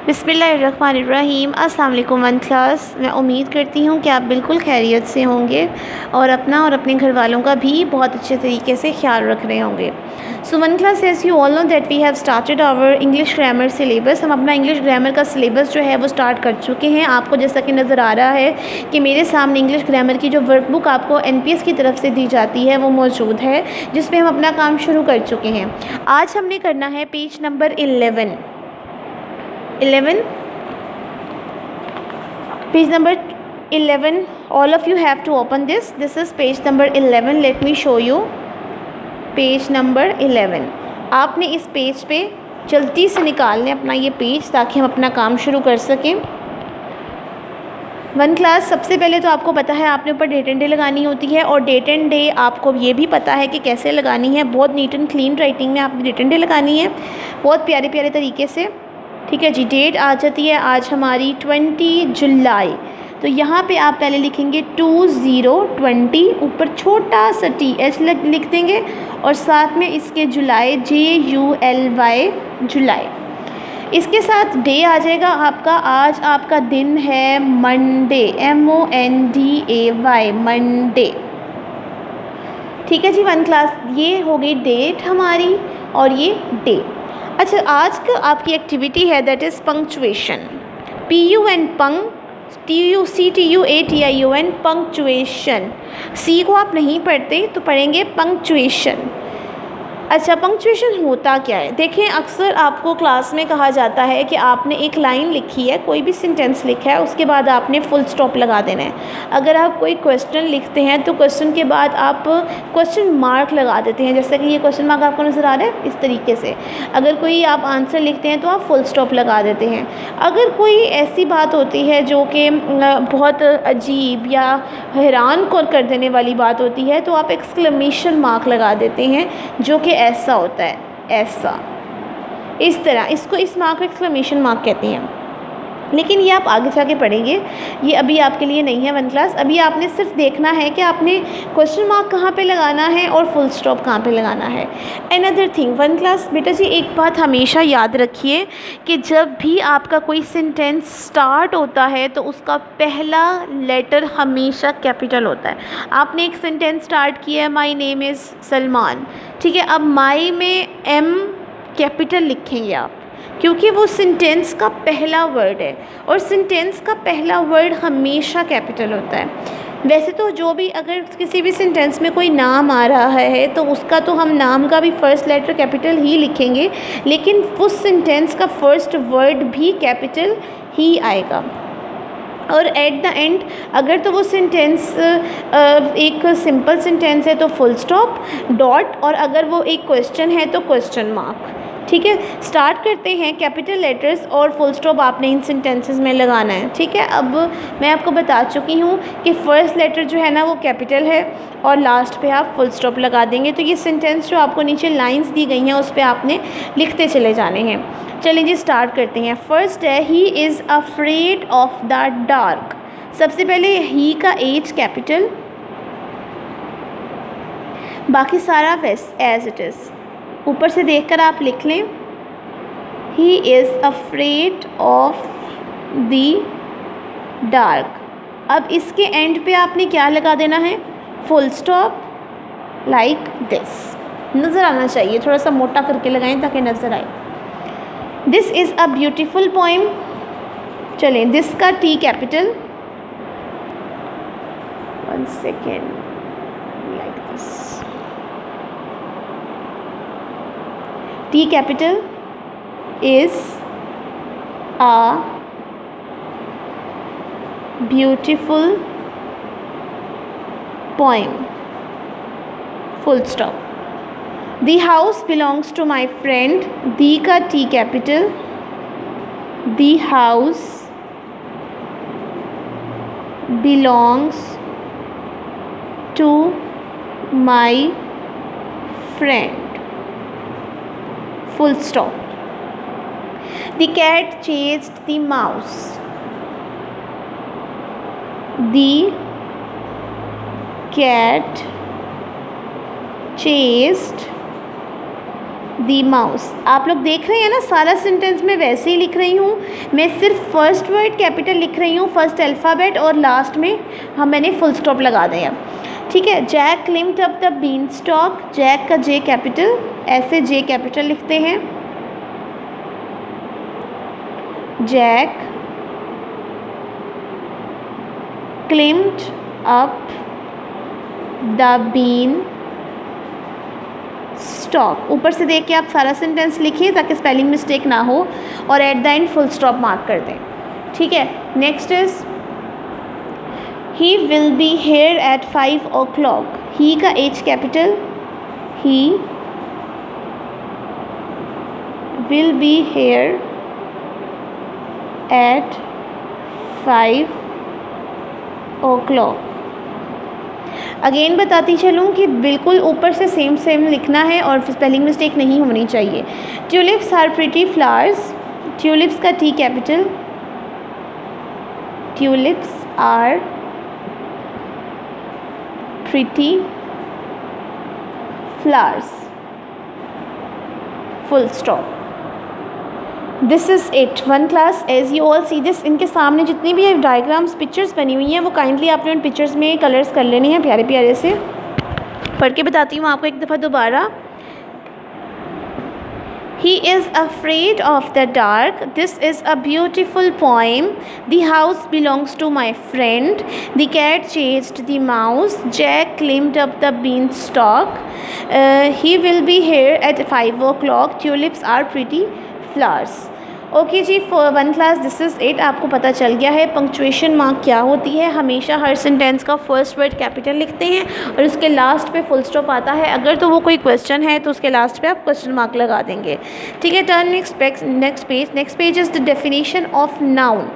बिस्मिल्लाहिर्रहमानिर्रहीम। अस्सलाम वालेकुम वन क्लास। मैं उम्मीद करती हूँ कि आप बिल्कुल खैरियत से होंगे और अपना और अपने घर वालों का भी बहुत अच्छे तरीके से ख्याल रख रहे होंगे। So one class, as you all know that we have started our English grammar syllabus. हम अपना इंग्लिश ग्रामर का सिलेबस जो है वो स्टार्ट कर चुके हैं। आपको जैसा कि नज़र आ रहा है कि मेरे सामने इंग्लिश ग्रामर की जो वर्कबुक आपको NPS की तरफ से दी जाती है वो मौजूद है, जिसमें हम अपना काम शुरू कर चुके हैं। आज हमने करना है page number 11 page number 11. All of you have to open this is page number 11. Let me show you page number 11. आपने इस पेज पे जल्दी से निकालने अपना ये पेज ताकि हम अपना काम शुरू कर सकें। वन क्लास, सबसे पहले तो आपको पता है आपने ऊपर डेट एंड डे लगानी होती है, और डेट एंड डे आपको ये भी पता है कि कैसे लगानी है। बहुत नीट एंड क्लीन राइटिंग में आपने डेट एंड डे लगानी है, बहुत प्यारे प्यारे तरीके से। ठीक है जी। डेट आ जाती है आज हमारी 20 जुलाई। तो यहाँ पे आप पहले लिखेंगे 2020, ऊपर छोटा सा TH लिख देंगे और साथ में इसके जुलाई JULY जुलाई। इसके साथ डे आ जाएगा आपका। आज आपका दिन है मंडे, MONDAY, मंडे। ठीक है जी वन क्लास, ये हो गई डेट हमारी और ये डे। अच्छा, आज का आपकी एक्टिविटी है दैट इज़ पंक्चुएशन। PUN पंग, TUCTUATION पंक्चुएशन। सी को आप नहीं पढ़ते तो पढ़ेंगे पंक्चुएशन। अच्छा, पंक्चुएशन होता क्या है? देखें, अक्सर आपको क्लास में कहा जाता है कि आपने एक लाइन लिखी है, कोई भी सेंटेंस लिखा है, उसके बाद आपने फुल स्टॉप लगा देना है। अगर आप कोई क्वेश्चन लिखते हैं तो क्वेश्चन के बाद आप क्वेश्चन मार्क लगा देते हैं, जैसे कि ये क्वेश्चन मार्क आपको नज़र आ रहा है इस तरीके से। अगर कोई आप आंसर लिखते हैं तो आप फुल स्टॉप लगा देते हैं। अगर कोई ऐसी बात होती है जो कि बहुत अजीब या हैरान कर देने वाली बात होती है तो आप एक्सक्लेमेशन मार्क लगा देते हैं, जो कि ऐसा होता है, ऐसा, इस तरह। इसको, इस मार्क को एक्सक्लेमेशन मार्क कहते हैं। लेकिन ये आप आगे जाके पढ़ेंगे, ये अभी आपके लिए नहीं है वन क्लास। अभी आपने सिर्फ देखना है कि आपने क्वेश्चन मार्क कहाँ पे लगाना है और फुल स्टॉप कहाँ पे लगाना है। अनदर थिंग वन क्लास, बेटा जी एक बात हमेशा याद रखिए कि जब भी आपका कोई सेंटेंस स्टार्ट होता है तो उसका पहला लेटर हमेशा कैपिटल होता है। आपने एक सेंटेंस स्टार्ट किया है, माई नेम इज़ सलमान। ठीक है, अब माई में M कैपिटल लिखेंगे आप, क्योंकि वो सेंटेंस का पहला वर्ड है और सेंटेंस का पहला वर्ड हमेशा कैपिटल होता है। वैसे तो जो भी, अगर किसी भी सेंटेंस में कोई नाम आ रहा है तो उसका तो हम नाम का भी फर्स्ट लेटर कैपिटल ही लिखेंगे, लेकिन उस सेंटेंस का फर्स्ट वर्ड भी कैपिटल ही आएगा। और एट द एंड अगर तो वो सेंटेंस एक सिंपल सेंटेंस है तो फुल स्टॉप, डॉट, और अगर वो एक क्वेश्चन है तो क्वेश्चन मार्क। ठीक है, स्टार्ट करते हैं। कैपिटल लेटर्स और फुल स्टॉप आपने इन सेंटेंसेस में लगाना है। ठीक है, अब मैं आपको बता चुकी हूँ कि फ़र्स्ट लेटर जो है ना वो कैपिटल है और लास्ट पे आप फुल स्टॉप लगा देंगे। तो ये सेंटेंस जो आपको नीचे लाइंस दी गई हैं उस पर आपने लिखते चले जाने हैं। चलिए जी स्टार्ट करते हैं। फर्स्ट है, he is afraid of the dark. सबसे पहले ही का H कैपिटल, बाकी सारा एज इट इज़। ऊपर से देखकर आप लिख लें, he is afraid of the dark. अब इसके एंड पे आपने क्या लगा देना है? Full stop, like this. नज़र आना चाहिए, थोड़ा सा मोटा करके लगाएं ताकि नज़र आए। This is a beautiful poem. चलें, दिस का T capital, 1 second, like this. T capital is a beautiful poem, full stop. The house belongs to my friend. The का T capital, the house belongs to my friend, full stop. The cat chased the mouse. The cat chased the mouse. आप लोग देख रहे हैं ना, सारा sentence मैं वैसे ही लिख रही हूँ। मैं सिर्फ फर्स्ट वर्ड कैपिटल लिख रही हूँ, फर्स्ट अल्फ़ाबेट, और लास्ट में मैंने फुल स्टॉप लगा दिया। ठीक है। Jack climbed up the beanstalk, Jack का जे कैपिटल, ऐसे जे कैपिटल लिखते हैं। Jack climbed up the beanstalk. ऊपर से देख के आप सारा सेंटेंस लिखिए ताकि स्पेलिंग मिस्टेक ना हो, और at the end full stop mark कर दें। ठीक है। Next is he will be here at 5 o'clock। He का H capital, he will be here at 5 o'clock। Again बताती चलूँ कि बिल्कुल ऊपर से सेम लिखना है और स्पेलिंग मिस्टेक नहीं होनी चाहिए। Tulips are pretty flowers, tulips का T capital, tulips are pretty flowers, full stop. This is it, 1 class as you all see this. इनके सामने जितनी भी डायग्राम्स पिक्चर्स बनी हुई हैं वो काइंडली आपने उन पिक्चर्स में कलर्स कर लेनी है प्यारे प्यारे से। पढ़ के बताती हूँ आपको एक दफ़ा दोबारा। He is afraid of the dark. This is a beautiful poem. The house belongs to my friend. The cat chased the mouse. Jack climbed up the beanstalk. He will be here at 5 o'clock. Tulips are pretty flowers. Okay जी, for 1 class this is it. आपको पता चल गया है punctuation mark क्या होती है। हमेशा हर सेंटेंस का फर्स्ट वर्ड कैपिटल लिखते हैं और उसके लास्ट पे फुल स्टॉप आता है। अगर तो वो कोई क्वेश्चन है तो उसके लास्ट पे आप क्वेश्चन मार्क लगा देंगे। ठीक है। Turn next page is the definition of noun.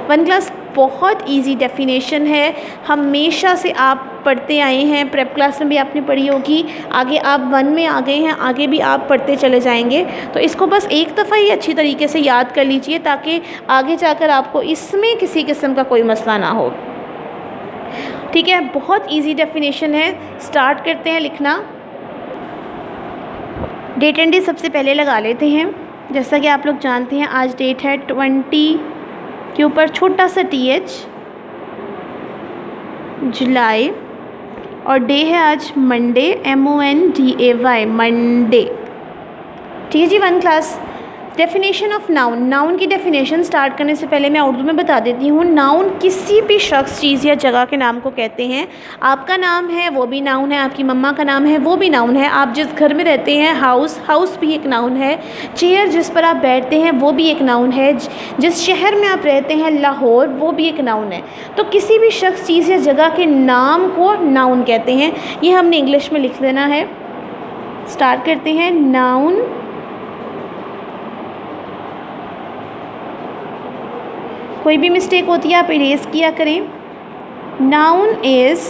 1 class बहुत इजी डेफिनेशन है, हमेशा से आप पढ़ते आए हैं, प्रेप क्लास में भी आपने पढ़ी होगी, आगे आप 1 में आ गए हैं, आगे भी आप पढ़ते चले जाएंगे। तो इसको बस एक दफ़ा ही अच्छी तरीके से याद कर लीजिए ताकि आगे जाकर आपको इसमें किसी किस्म का कोई मसला ना हो। ठीक है। बहुत इजी डेफिनेशन है। स्टार्ट करते हैं लिखना। डेट एंड डे सबसे पहले लगा लेते हैं। जैसा कि आप लोग जानते हैं आज डेट है 20 के ऊपर छोटा सा TH, जुलाई, और डे है आज मंडे, MONDAY, मंडे। ठीक है जी। 1 class definition of noun. Noun की डेफिनेशन स्टार्ट करने से पहले मैं उर्दू में बता देती हूँ। नाउन किसी भी शख्स, चीज़ या जगह के नाम को कहते हैं। आपका नाम है वो भी नाउन है, आपकी मम्मा का नाम है वो भी नाउन है, आप जिस घर में रहते हैं हाउस भी एक नाउन है, चेयर जिस पर आप बैठते हैं वो भी एक नाउन है, जिस शहर में आप रहते हैं लाहौर, वो भी एक नाउन है। तो किसी भी शख्स, चीज़ या जगह के नाम को नाउन कहते हैं। ये हमने इंग्लिश में लिख लेना है। स्टार्ट करते हैं। नाउन कोई भी मिस्टेक होती है आप इरेज किया करें। Noun is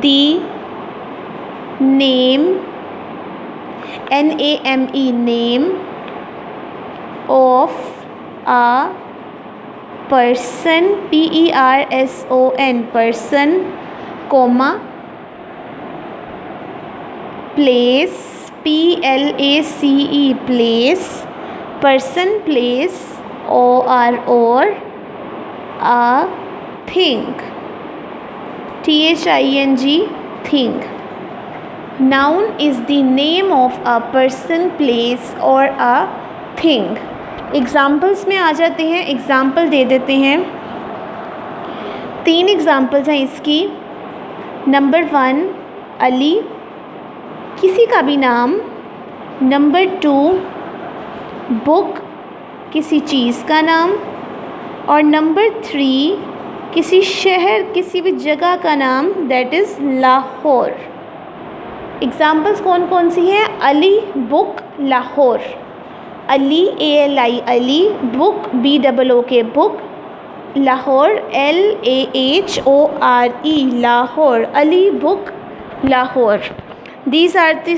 the name, NAME, name of a person, PERSON, person, comma, place, PLACE, place, person, place, or a thing, THING, thing. Noun is the name of a person, place or a thing. Examples में आ जाते हैं, example दे देते हैं। 3 examples हैं इसकी। Number 1 Ali, किसी का भी नाम। नंबर 2 बुक, किसी चीज़ का नाम। और नंबर 3 किसी शहर, किसी भी जगह का नाम, दैट इज़ लाहौर। एग्ज़ाम्पल्स कौन कौन सी हैं? Ali, book, Lahore. Ali, ALI, Ali, book, BOOK, book, Lahore, LAHORE, Lahore. Ali, book, Lahore. This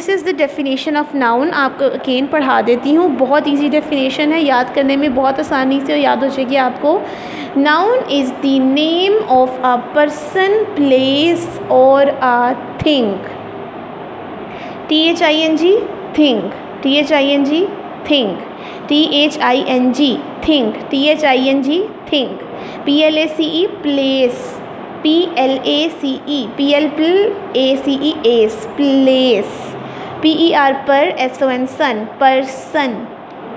is the definition of noun. आपको अगेन पढ़ा देती हूँ, बहुत इजी डेफिनेशन है, याद करने में बहुत आसानी से याद हो जाएगी आपको। Noun is the name of a person, place और a thing. THING thing, THING thing, THING thing, THING thing, PLACE place, PLACE PLACE place, PER per SON son, person,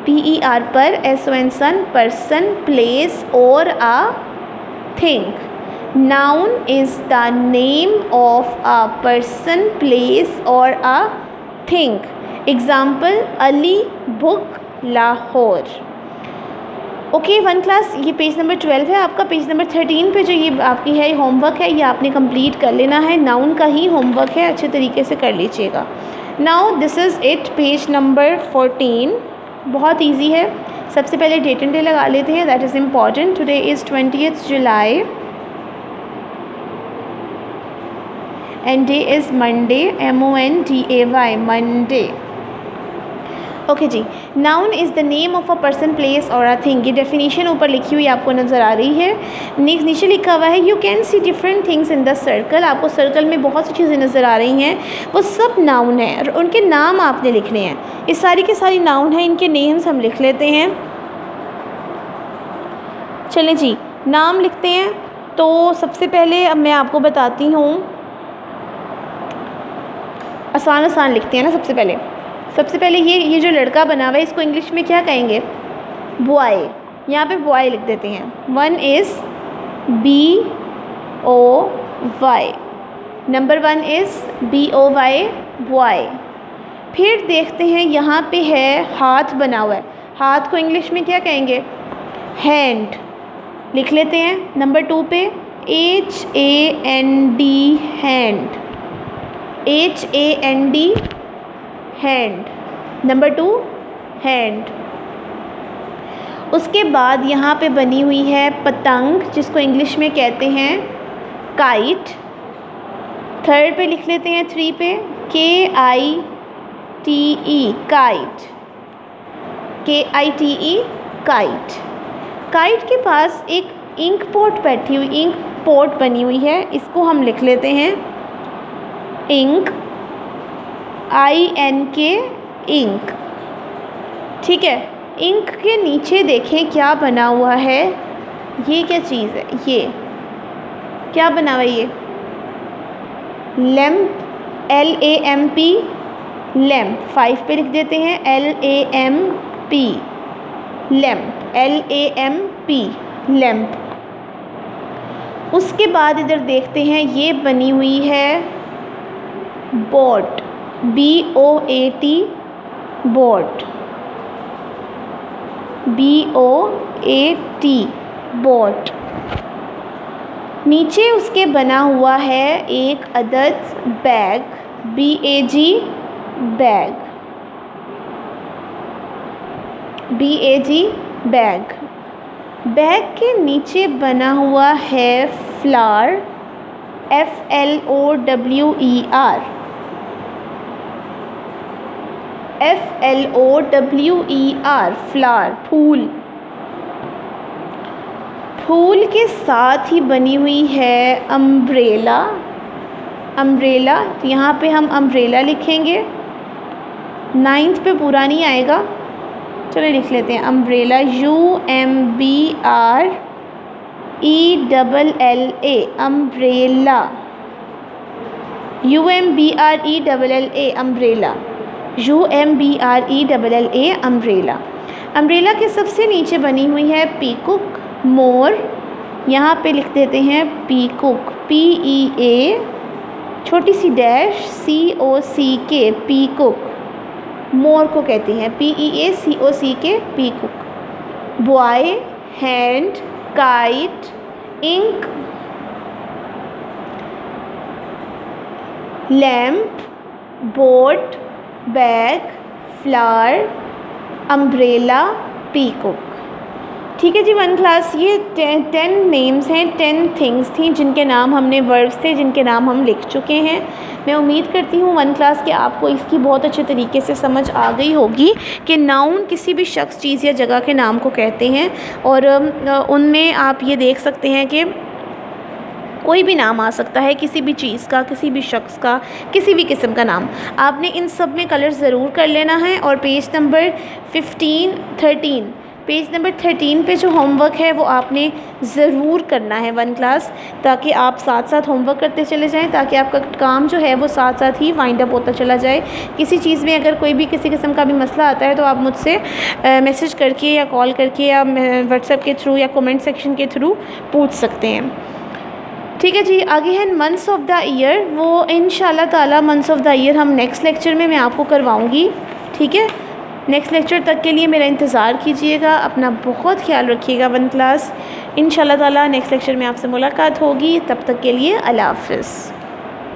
PER per SON son, person, place और a thing. Noun is the name of a person, place or a thing. Example, Ali book Lahore। Okay one class, ये page number 12 है आपका। Page number 13 पे जो ये आपकी है homework है, ये आपने कंप्लीट कर लेना है। नाउन का ही होमवर्क है, अच्छे तरीके से कर लीजिएगा। Now this is it, page number 14। बहुत इजी है। सबसे पहले डेट एंड डे लगा लेते हैं, that is important. Today is 20 July and day is Monday, MONDAY, Monday। Okay जी, noun is the name of a person, place और a thing. ये डेफिनेशन ऊपर लिखी हुई आपको नज़र आ रही है। नेक्स्ट नीचे लिखा हुआ है you can see different things in the circle. आपको सर्कल में बहुत सी चीज़ें नज़र आ रही हैं, वो सब नाउन है और उनके नाम आपने लिखने हैं। ये सारी के सारी नाउन है, इनके नेम्स हम लिख लेते हैं। चलें जी, नाम लिखते हैं। तो सबसे पहले अब मैं आपको बताती हूँ, आसान आसान लिखते हैं ना। सबसे पहले ये जो लड़का बना हुआ है, इसको इंग्लिश में क्या कहेंगे? बॉय। यहाँ पे बॉय लिख देते हैं। 1 is BOY, number 1 is BOY, boy. फिर देखते हैं यहाँ पे है हाथ बना हुआ है, हाथ को इंग्लिश में क्या कहेंगे? हैंड, लिख लेते हैं। नंबर 2 पे HAND, hand, HAND, hand, number 2 hand. उसके बाद यहाँ पे बनी हुई है पतंग, जिसको इंग्लिश में कहते हैं काइट। थर्ड पे लिख लेते हैं 3 पे KITE, kite, KITE, kite. Kite के पास एक इंक पॉट बैठी हुई, इंक पॉट बनी हुई है, इसको हम लिख लेते हैं इंक, INK, इंक। ठीक है, इंक के नीचे देखें क्या बना हुआ है। ये क्या चीज़ है? ये क्या बना हुआ है? ये लैम्प, LAMP, लैम्प। 5 पे लिख देते हैं LAMP, लैम्प, LAMP, लैम्प। उसके बाद इधर देखते हैं, ये बनी हुई है boat, BOAT, boat, BOAT, boat. नीचे उसके बना हुआ है एक अदद bag, BAG, bag, BAG, bag. Bag के नीचे बना हुआ है फ्लावर, FLOWER, FLOWER, फ्लावर, फूल। फूल के साथ ही बनी हुई है अम्ब्रेला, अम्ब्रेला। तो यहाँ पे हम अम्ब्रेला लिखेंगे। 9th पे पूरा नहीं आएगा, चलो लिख लेते हैं umbrella, UMBRELLA, umbrella, UMBRELLA, umbrella, UMBRELLA, umbrella. Umbrella के सबसे नीचे बनी हुई है पीकुक, मोर। यहाँ पे लिख देते हैं पीकुक, PEA, छोटी सी डैश, COCK, पीकुक। मोर को कहती हैं PEACOCK, peacock. Boy, hand, kite, ink, lamp, boat, bag, flower, umbrella, peacock. ठीक है जी वन क्लास, ये 10 नेम्स हैं, 10 थिंग्स थी जिनके नाम हमने, वर्ब्स थे जिनके नाम हम लिख चुके हैं। मैं उम्मीद करती हूँ वन क्लास कि आपको इसकी बहुत अच्छे तरीके से समझ आ गई होगी कि नाउन किसी भी शख्स, चीज़ या जगह के नाम को कहते हैं। और उनमें आप ये देख सकते हैं कि कोई भी नाम आ सकता है, किसी भी चीज़ का, किसी भी शख्स का, किसी भी किस्म का नाम। आपने इन सब में कलर ज़रूर कर लेना है। और पेज नंबर 13 पे जो होमवर्क है वो आपने ज़रूर करना है 1 क्लास, ताकि आप साथ साथ होमवर्क करते चले जाएं, ताकि आपका काम जो है वो साथ साथ ही वाइंड अप होता चला जाए। किसी चीज़ में अगर कोई भी किसी किस्म का भी मसला आता है तो आप मुझसे मैसेज करके या कॉल करके या व्हाट्सएप के थ्रू या कमेंट सेक्शन के थ्रू पूछ सकते हैं। ठीक है जी। आगे है मंथ्स ऑफ द ईयर, वो इंशाल्लाह ताला मंथ्स ऑफ द ईयर हम नेक्स्ट लेक्चर में मैं आपको करवाऊँगी। ठीक है, नेक्स्ट लेक्चर तक के लिए मेरा इंतज़ार कीजिएगा। अपना बहुत ख्याल रखिएगा 1 क्लास। इंशाल्लाह ताला नेक्स्ट लेक्चर में आपसे मुलाकात होगी। तब तक के लिए अल्लाह हाफ़िज़।